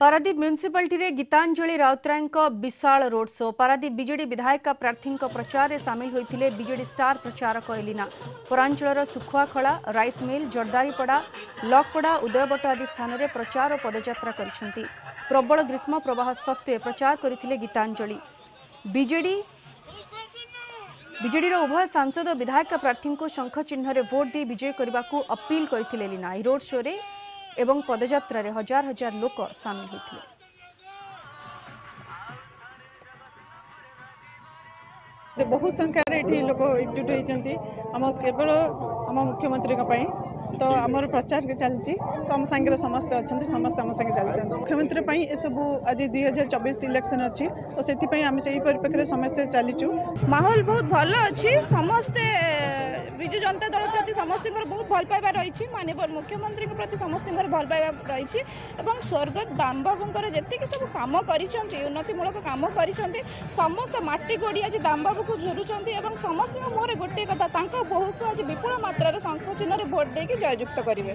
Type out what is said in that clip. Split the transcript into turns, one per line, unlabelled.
Paradip municipality Geetanjali Routray विशाल road show. Paradip BJD विधायक प्रार्थी प्रचार में सामिल होते बीजेडी स्टार प्रचारक एलिना। पौरांचल सुखुआखला, राइस मिल, जर्दारीपड़ा, लकपड़ा, उदयबट आदि स्थान में प्रचार और पदयात्रा कर प्रबल ग्रीष्म प्रवाह सत्वे प्रचार करते गीतांजलि। बीजेडी उभय सांसद और विधायक प्रार्थी को शंख चिन्ह भोट दे विजय करने को अपील करते एलिना। रोड शो रे एवं पदयात्रा रे हजार हजार लोक सामिल होते।
बहुत संख्यार ये लोक एकजुट होती केवल आम मुख्यमंत्री तो आमर प्रचार चलती तो आम सांगे समस्त अच्छा समस्त आम सांगे चलते मुख्यमंत्री ये सब आज 2024 इलेक्शन अच्छी तो से आम से परिप्रेक्षी समस्या चलीचु।
माहौल बहुत भल अच्छी समस्ते विजु जनता दल प्रति समस्त बहुत भल पाइबा रही माननीय मुख्यमंत्री प्रति समस्त भल पाइबा रही स्वर्गत दाम बाबूर जी सब कम कर उन्नतिमूलक कम कर समस्त माटी गोड़ी आज दाम बाबू को झुरुंट समस्त मुहर गोटे कथा बोहू को आज विपुल मात्रा शंख चिन्ह भोट देकी जययुक्त करेंगे।